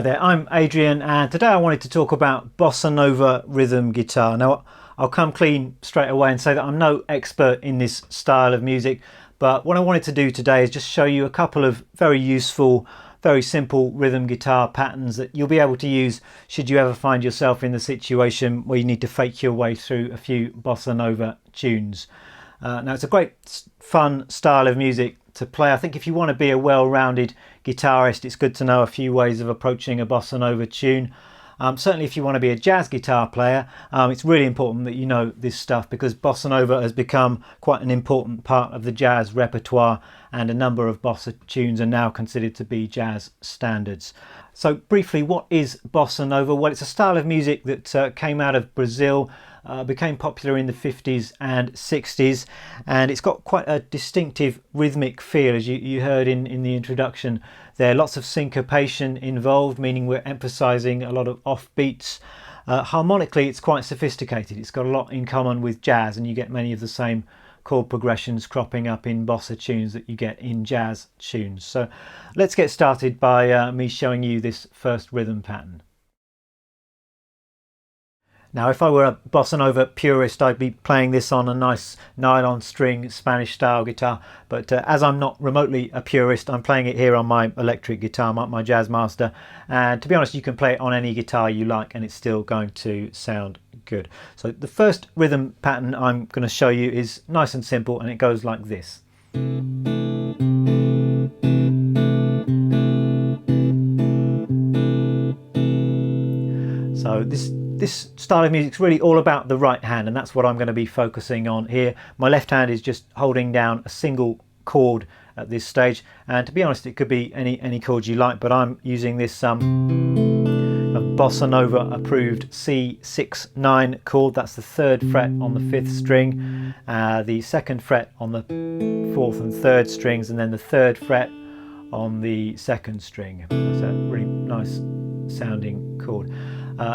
Hi there, I'm Adrian and today I wanted to talk about Bossa Nova rhythm guitar. Now I'll come clean straight away and say that I'm no expert in this style of music, but what I wanted to do today is just show you a couple of very useful, very simple rhythm guitar patterns that you'll be able to use should you ever find yourself in the situation where you need to fake your way through a few Bossa Nova tunes. Now it's a great fun style of music to play. I think if you want to be a well-rounded guitarist, it's good to know a few ways of approaching a Bossa Nova tune. Certainly if you want to be a jazz guitar player, it's really important that you know this stuff, because Bossa Nova has become quite an important part of the jazz repertoire and a number of Bossa tunes are now considered to be jazz standards. So briefly, what is Bossa Nova? Well, it's a style of music that came out of Brazil, became popular in the 50s and 60s, and it's got quite a distinctive rhythmic feel, as you heard in the introduction there. Lots of syncopation involved, meaning we're emphasizing a lot of offbeats. Harmonically, it's quite sophisticated. It's got a lot in common with jazz, and you get many of the same chord progressions cropping up in bossa tunes that you get in jazz tunes. So let's get started by me showing you this first rhythm pattern. Now, if I were a Bossa Nova purist, I'd be playing this on a nice nylon string Spanish style guitar, but as I'm not remotely a purist, I'm playing it here on my electric guitar, my Jazz Master, and to be honest, you can play it on any guitar you like and it's still going to sound good. So the first rhythm pattern I'm going to show you is nice and simple, and it goes like this. So this style of music is really all about the right hand, and that's what I'm going to be focusing on here. My left hand is just holding down a single chord at this stage, and to be honest, it could be any chord you like, but I'm using this a Bossa Nova approved C6-9 chord. That's the 3rd fret on the 5th string, the 2nd fret on the 4th and 3rd strings, and then the 3rd fret on the 2nd string. That's a really nice sounding chord.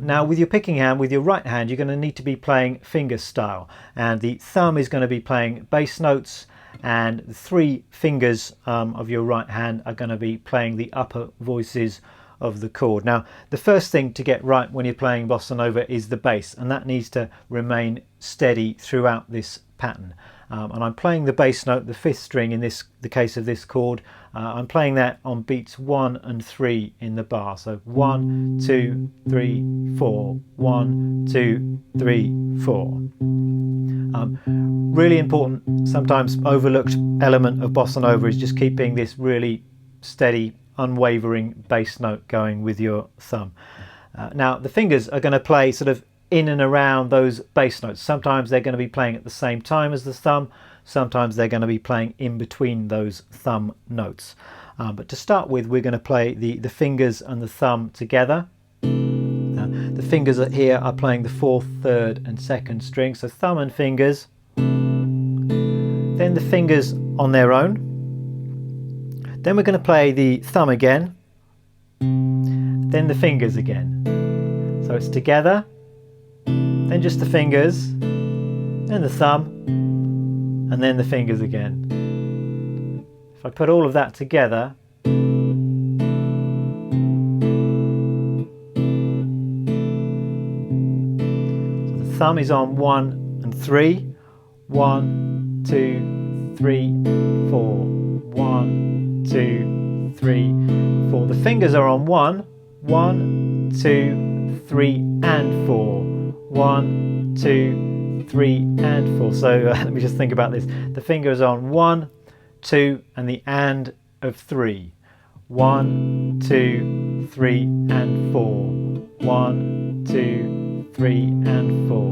Now with your picking hand, with your right hand, you're going to need to be playing finger style, and the thumb is going to be playing bass notes, and the 3 fingers of your right hand are going to be playing the upper voices of the chord. Now the first thing to get right when you're playing Bossa Nova is the bass, and that needs to remain steady throughout this pattern. And I'm playing the bass note, the 5th string in the case of this chord. I'm playing that on beats 1 and 3 in the bar. So 1, 2, 3, 4, 1, 2, 3, 4. Really important, sometimes overlooked element of Bossa Nova is just keeping this really steady, unwavering bass note going with your thumb. Now the fingers are going to play sort of in and around those bass notes. Sometimes they're going to be playing at the same time as the thumb, sometimes they're going to be playing in between those thumb notes. But to start with, we're going to play the fingers and the thumb together. The fingers here are playing the 4th, 3rd and 2nd string, so thumb and fingers, then the fingers on their own, then we're going to play the thumb again, then the fingers again. So it's together, then just the fingers, then the thumb, and then the fingers again. If I put all of that together, so the thumb is on 1 and 3, 1, 2, 3, 4, 1, 2, 3, 4. The fingers are on 1, 1, 2, 3 and 4. 1, 2, 3 and 4. So let me just think about this. The finger is on 1, 2 and the and of 3. 1, 2, 3 and 4. 1, 2, 3 and 4.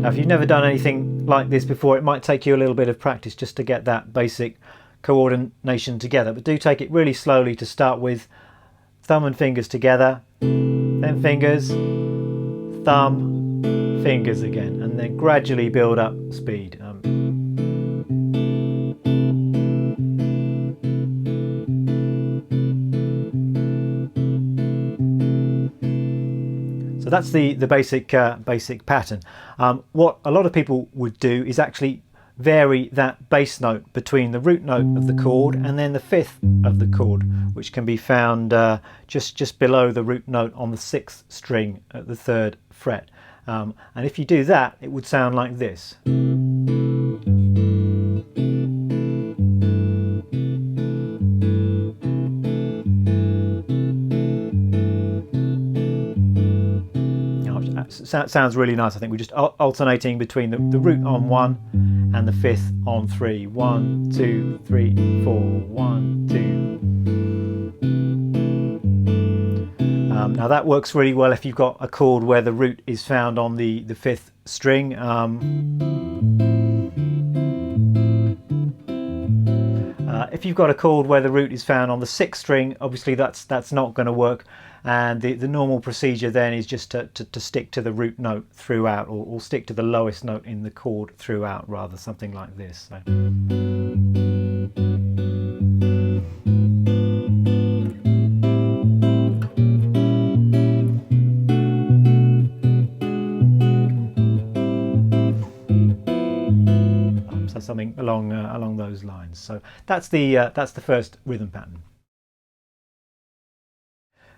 Now if you've never done anything like this before, it might take you a little bit of practice just to get that basic coordination together, but do take it really slowly to start with. Thumb and fingers together, then fingers, thumb, fingers again, and then gradually build up speed. So that's the basic pattern. What a lot of people would do is actually vary that bass note between the root note of the chord and then the fifth of the chord, which can be found just below the root note on the 6th string at the 3rd fret. And if you do that, it would sound like this. Sounds really nice. I think we're just alternating between the root on 1 and the 5th on 3. 1, 2, 3, 4, 1, 2. Now that works really well if you've got a chord where the root is found on the 5th string. If you've got a chord where the root is found on the 6th string, obviously that's not going to work, and the normal procedure then is just to stick to the root note throughout, or stick to the lowest note in the chord throughout, rather, something like this. So. Something along those lines. So that's the first rhythm pattern.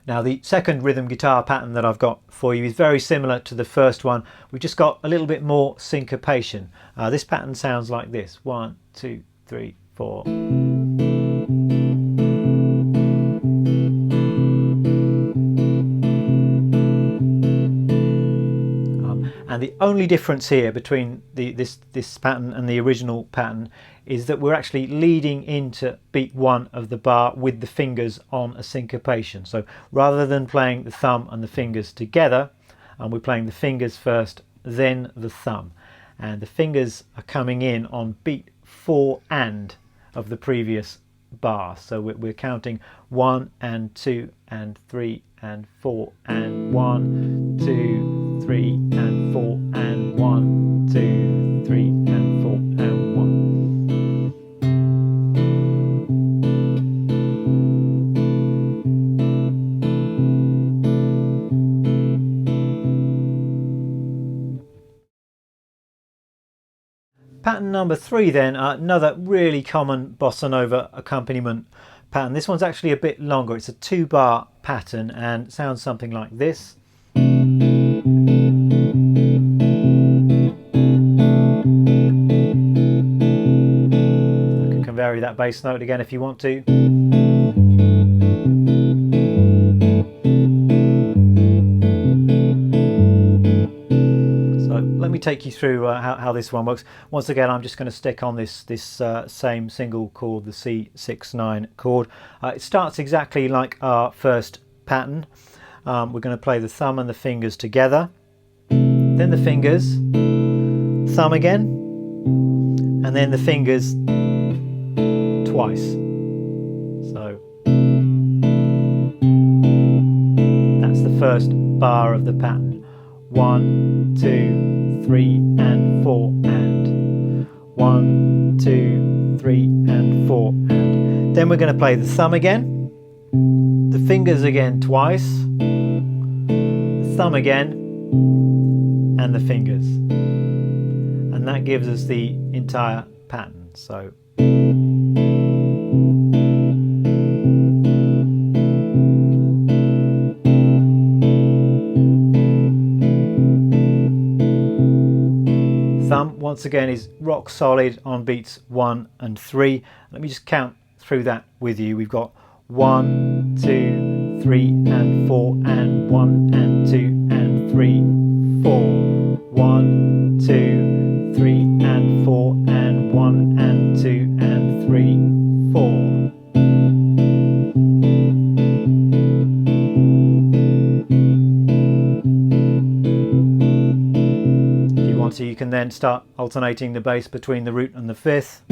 Now the second rhythm guitar pattern that I've got for you is very similar to the first one. We've just got a little bit more syncopation. This pattern sounds like this: 1, 2, 3, 4. And the only difference here between this pattern and the original pattern is that we're actually leading into beat 1 of the bar with the fingers on a syncopation. So rather than playing the thumb and the fingers together, we're playing the fingers first, then the thumb. And the fingers are coming in on beat 4 and of the previous bar. So we're counting 1 and 2 and 3 and 4 and 1, 2, 3 and 4 and 1, 2, 3 and 4 and 1. Pattern number 3 then, another really common bossa nova accompaniment pattern. This one's actually a bit longer. It's a 2-bar pattern and sounds something like this. I can vary that bass note again if you want to. Let me take you through how this one works. Once again, I'm just going to stick on this same single chord, the C6-9 chord. It starts exactly like our first pattern. We're going to play the thumb and the fingers together, then the fingers, thumb again, and then the fingers twice. So that's the first bar of the pattern. 1, 2, 3 and 4 and 1, 2, 3 and 4 and. Then we're going to play the thumb again, the fingers again twice, the thumb again, and the fingers, and that gives us the entire pattern. So thumb once again is rock solid on beats 1 and 3. Let me just count through that with you. We've got 1, 2, 3 and 4 and 1 and 2 and 3, 4. 1, 2, 3 and 4 and 1 and 2 and 3, 4. So you can then start alternating the bass between the root and the fifth.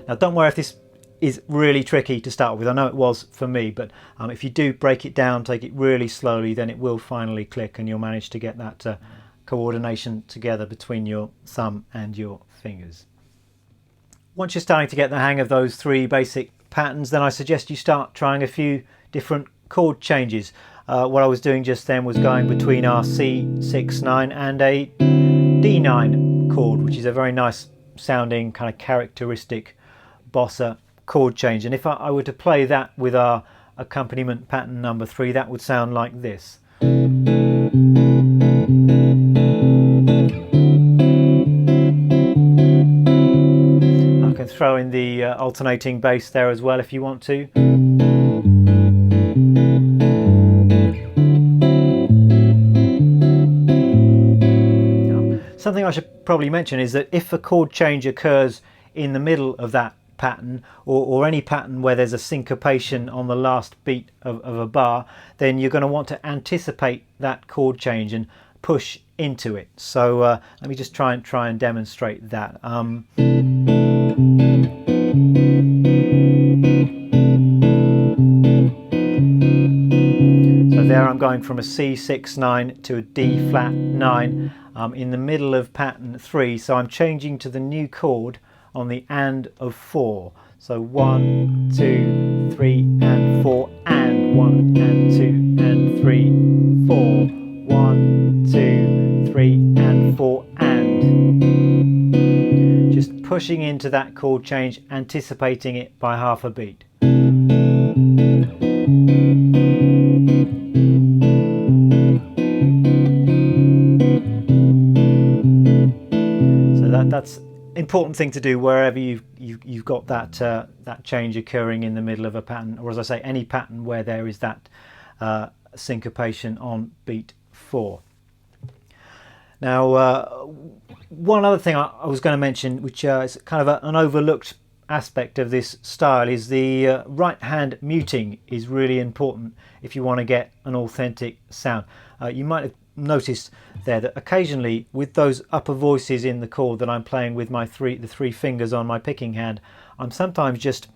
Now don't worry if this is really tricky to start with. I know it was for me, but if you do break it down, take it really slowly, then it will finally click and you'll manage to get that coordination together between your thumb and your fingers. Once you're starting to get the hang of those three basic patterns, then I suggest you start trying a few different chord changes. What I was doing just then was going between our C6-9 and a D9 chord, which is a very nice sounding kind of characteristic bossa chord change. And if I were to play that with our accompaniment pattern number 3, that would sound like this. Throw in the alternating bass there as well if you want to. Something I should probably mention is that if a chord change occurs in the middle of that pattern, or any pattern where there's a syncopation on the last beat of a bar, then you're going to want to anticipate that chord change and push into it. So let me just try and demonstrate that. So there I'm going from a C6-9 to a D flat 9 in the middle of pattern 3, so I'm changing to the new chord on the and of 4. So 1, 2, 3 and 4, and 1 and 2 and 3, 4, 1, 2, 3 and 4, and just pushing into that chord change, anticipating it by half a beat. So that's important thing to do wherever you've got that that change occurring in the middle of a pattern, or as I say, any pattern where there is that syncopation on beat 4. Now, one other thing I was going to mention, which is kind of an overlooked aspect of this style, is the right hand muting is really important if you want to get an authentic sound. You might have noticed there that occasionally with those upper voices in the chord that I'm playing with the three fingers on my picking hand, I'm sometimes just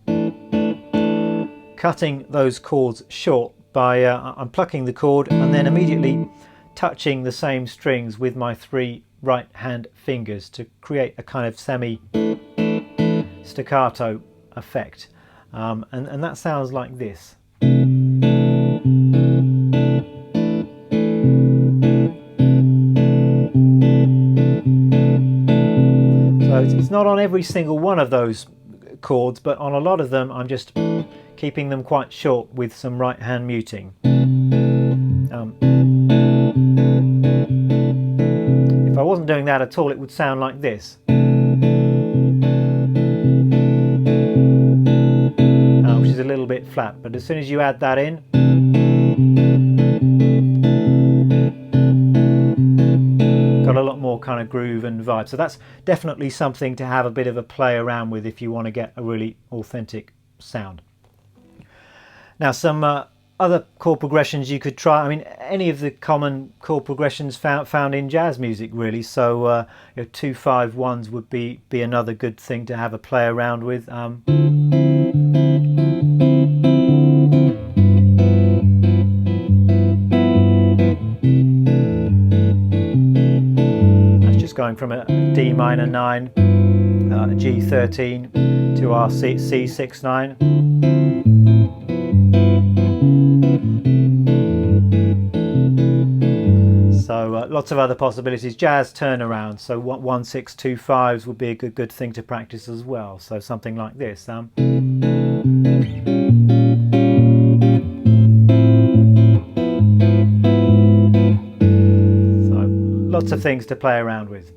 cutting those chords short by I'm plucking the chord and then immediately touching the same strings with my 3 right hand fingers to create a kind of semi staccato effect, and that sounds like this. So it's not on every single one of those chords, but on a lot of them I'm just keeping them quite short with some right hand muting. If I wasn't doing that at all, it would sound like this. Which is a little bit flat, but as soon as you add that in, got a lot more kind of groove and vibe. So that's definitely something to have a bit of a play around with if you want to get a really authentic sound. Now, some other chord progressions you could try. I mean, any of the common chord progressions found in jazz music, really. So 2-5-1s would be another good thing to have a play around with. That's just going from a D minor 9, a G13 to our C6-9. So lots of other possibilities. Jazz turnaround, so 1-6-2-5s would be a good thing to practice as well. So something like this. So lots of things to play around with.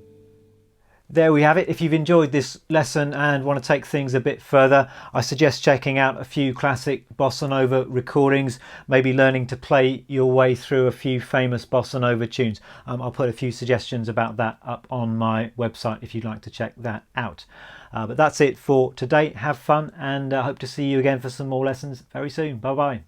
There we have it. If you've enjoyed this lesson and want to take things a bit further, I suggest checking out a few classic bossa nova recordings, maybe learning to play your way through a few famous bossa nova tunes. I'll put a few suggestions about that up on my website if you'd like to check that out. But that's it for today. Have fun, and I hope to see you again for some more lessons very soon. Bye bye.